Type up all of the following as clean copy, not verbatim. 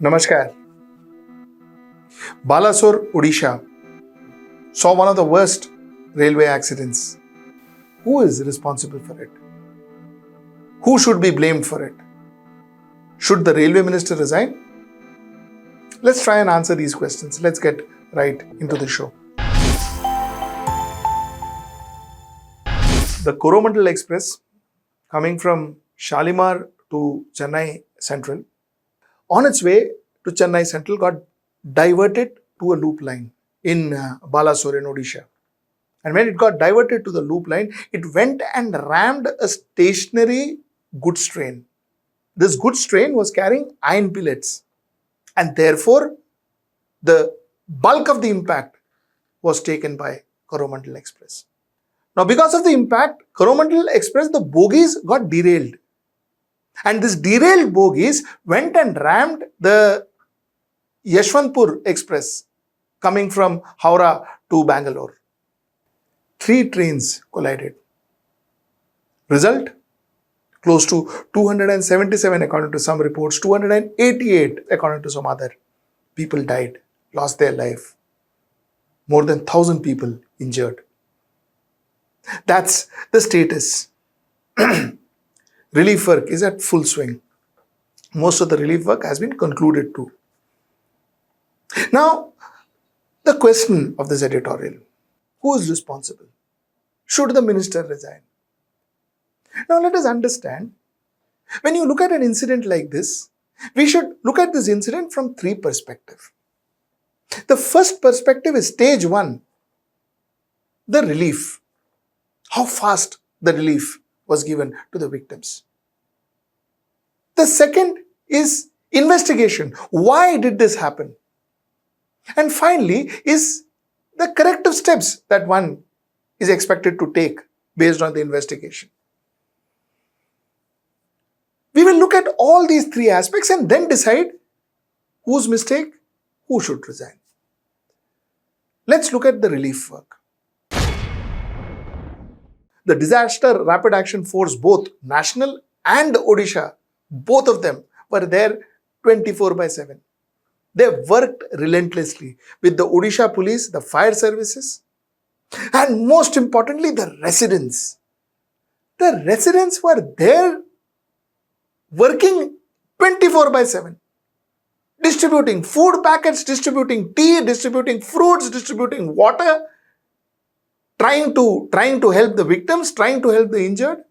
Namaskar. Balasore, Odisha saw one of the worst railway accidents. Who is responsible for it? Who should be blamed for it? Should the railway minister resign? Let's try and answer these questions. Let's get right into the show. The Coromandel Express coming from Shalimar to Chennai Central, on its way to Chennai Central, got diverted to a loop line in Balasore in Odisha. And when it got diverted to the loop line, it went and rammed a stationary goods train. This goods train was carrying iron pellets, and therefore the bulk of the impact was taken by Coromandel Express. Now, because of the impact, Coromandel Express, the bogies got derailed. And this derailed bogies went and rammed the Yeshwantpur Express coming from Howrah to Bangalore. 3 trains collided. Result? Close to 277 according to some reports, 288 according to some other. People died, lost their life. More than 1,000 people injured. That's the status. Relief work is at full swing. Most of the relief work has been concluded too. Now, the question of this editorial: who is responsible? Should the minister resign? Now, let us understand, when you look at an incident like this, we should look at this incident from 3 perspectives. The first perspective is stage 1, the relief. How fast the relief was given to the victims. The second is investigation. Why did this happen? And finally is the corrective steps that one is expected to take based on the investigation. We will look at all these 3 aspects and then decide whose mistake, who should resign. Let's look at the relief work. The Disaster Rapid Action Force, both national and Odisha, both of them were there 24/7. They worked relentlessly with the Odisha police, the fire services, and most importantly, the residents. The residents were there working 24/7, distributing food packets, distributing tea, distributing fruits, distributing water, trying to help the victims, trying to help the injured.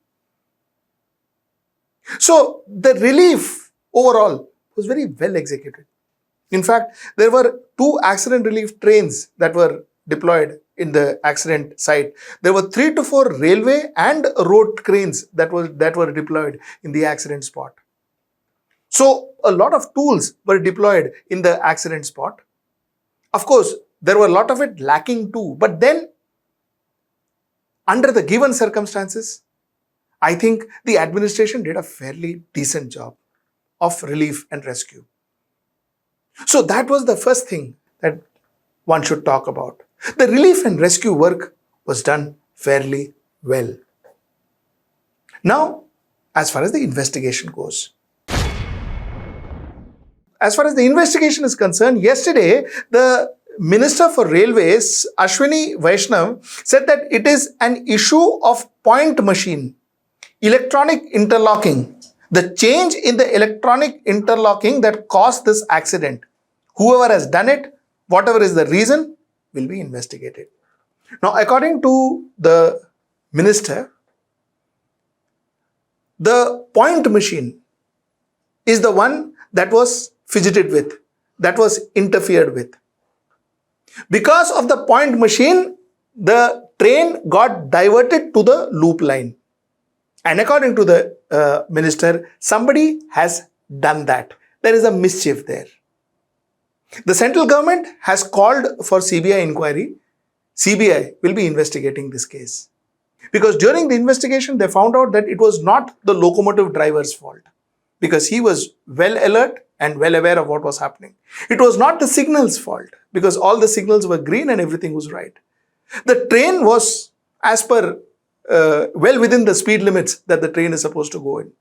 So the relief overall was very well executed. In fact, there were 2 accident relief trains that were deployed in the accident site. There were 3 to 4 railway and road cranes that were deployed in the accident spot. So a lot of tools were deployed in the accident spot. Of course, there were a lot of it lacking too. But then, under the given circumstances, I think the administration did a fairly decent job of relief and rescue. So that was the first thing that one should talk about. The relief and rescue work was done fairly well. Now, as far as the investigation goes. As far as the investigation is concerned, yesterday, the Minister for Railways, Ashwini Vaishnaw, said that it is an issue of point machine, electronic interlocking, the change in the electronic interlocking that caused this accident. Whoever has done it, whatever is the reason, will be investigated. Now, according to the minister, the point machine is the one that was fidgeted with, that was interfered with. Because of the point machine, the train got diverted to the loop line. And according to the minister, somebody has done that. There is a mischief there. The central government has called for CBI inquiry. CBI will be investigating this case. Because during the investigation, they found out that it was not the locomotive driver's fault. Because he was well alert and well aware of what was happening. It was not the signal's fault, because all the signals were green and everything was right. The train was as per well within the speed limits that the train is supposed to go in.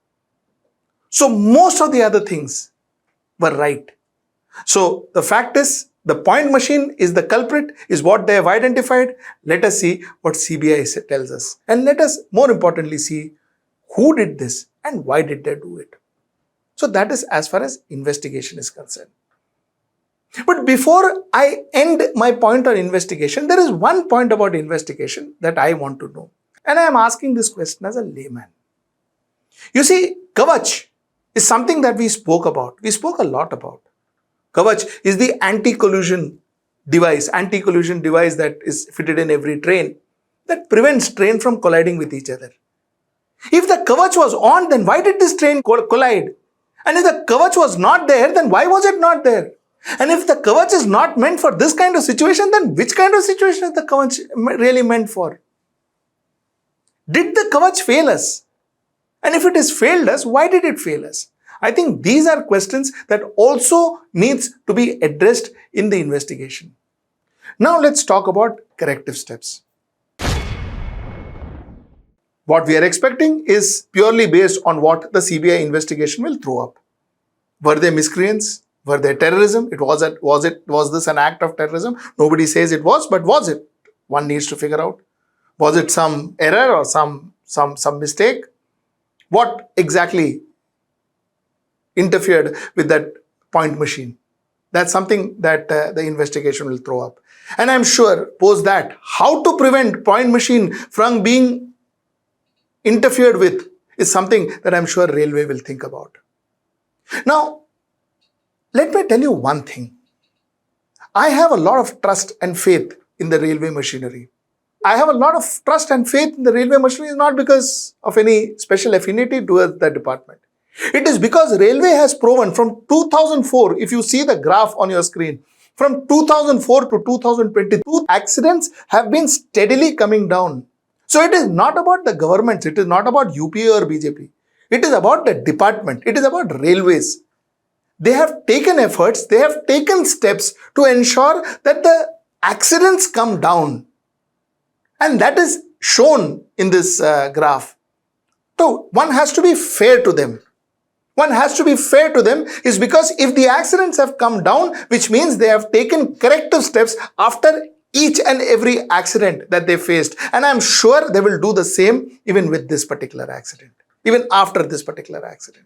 So most of the other things were right. So the fact is, the point machine is the culprit, is what they have identified. Let us see what CBI tells us. And let us, more importantly, see who did this and why did they do it. So that is as far as investigation is concerned. But before I end my point on investigation, there is one point about investigation that I want to know. And I am asking this question as a layman. You see, Kavach is something that we spoke about. We spoke a lot about. Kavach is the anti-collision device that is fitted in every train that prevents train from colliding with each other. If the Kavach was on, then why did this train collide? And if the Kavach was not there, then why was it not there? And if the Kavach is not meant for this kind of situation, then which kind of situation is the Kavach really meant for? Did the Kavach fail us? And if it has failed us, why did it fail us? I think these are questions that also needs to be addressed in the investigation. Now let's talk about corrective steps. What we are expecting is purely based on what the CBI investigation will throw up. Were there miscreants? Were there terrorism? Was this an act of terrorism? Nobody says it was, but was it? One needs to figure out. Was it some error or some mistake? What exactly interfered with that point machine? That's something that the investigation will throw up. And I'm sure, post that, how to prevent point machine from being interfered with is something that I'm sure Railway will think about. Now, let me tell you one thing. I have a lot of trust and faith in the railway machinery. I have a lot of trust and faith in the railway machinery not because of any special affinity towards the department. It is because railway has proven from 2004, if you see the graph on your screen, from 2004 to 2022, accidents have been steadily coming down. So it is not about the governments, it is not about UPA or BJP. It is about the department, it is about railways. They have taken efforts, they have taken steps to ensure that the accidents come down. And that is shown in this graph. So one has to be fair to them. One has to be fair to them is because if the accidents have come down, which means they have taken corrective steps after each and every accident that they faced. And I'm sure they will do the same even with this particular accident, even after this particular accident.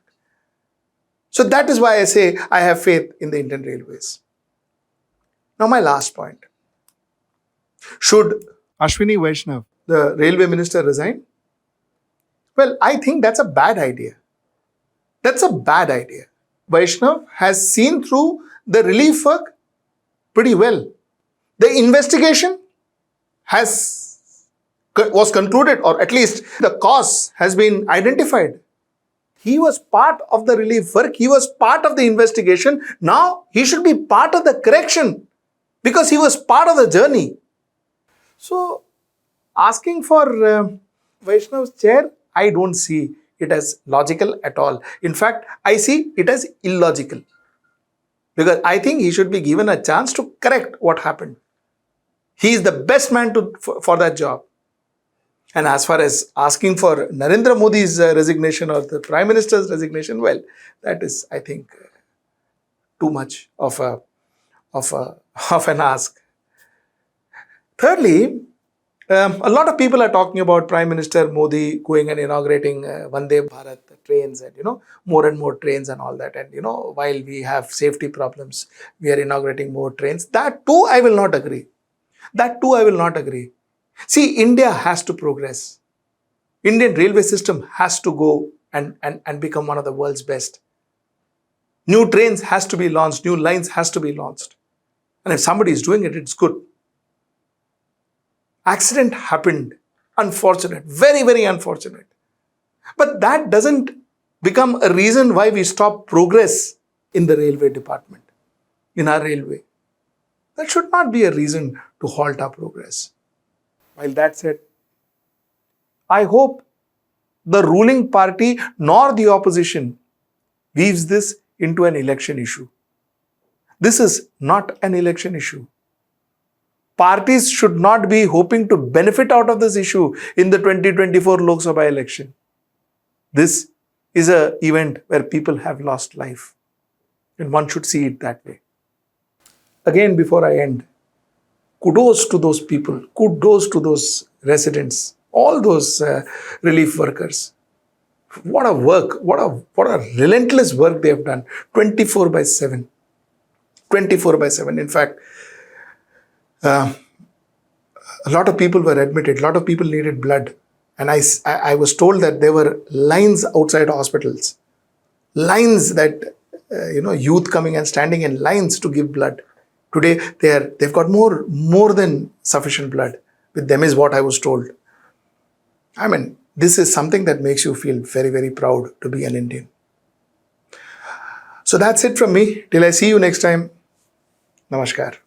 So that is why I say I have faith in the Indian Railways. Now my last point. Should Ashwini Vaishnaw, the railway minister, resign? Well, I think that's a bad idea. That's a bad idea. Vaishnaw has seen through the relief work pretty well. The investigation was concluded, or at least the cause has been identified. He was part of the relief work. He was part of the investigation. Now he should be part of the correction because he was part of the journey. So asking for Vaishnav's chair, I don't see it as logical at all. In fact, I see it as illogical because I think he should be given a chance to correct what happened. He is the best man for that job. And as far as asking for Narendra Modi's resignation or the Prime Minister's resignation, well, that is, I think, too much of an ask. Thirdly, a lot of people are talking about Prime Minister Modi going and inaugurating Vande Bharat trains and, more and more trains and all that. And, while we have safety problems, we are inaugurating more trains. That too, I will not agree. See, India has to progress. Indian railway system has to go and become one of the world's best. New trains has to be launched. New lines has to be launched. And if somebody is doing it, it's good. Accident happened. Unfortunate. Very, very unfortunate. But that doesn't become a reason why we stop progress in the railway department, in our railway. That should not be a reason to halt our progress. While that said, I hope the ruling party nor the opposition weaves this into an election issue. This is not an election issue. Parties should not be hoping to benefit out of this issue in the 2024 Lok Sabha election. This is an event where people have lost life. And one should see it that way. again, before I end, kudos to those people, kudos to those residents, all those relief workers. What a work, what a relentless work they have done, 24 by 7. 24 by 7. In fact, a lot of people were admitted, a lot of people needed blood. And I was told that there were lines outside hospitals, lines that, youth coming and standing in lines to give blood. Today, they've got more than sufficient blood with them, is what I was told. I mean, this is something that makes you feel very, very proud to be an Indian. So that's it from me. Till I see you next time. Namaskar.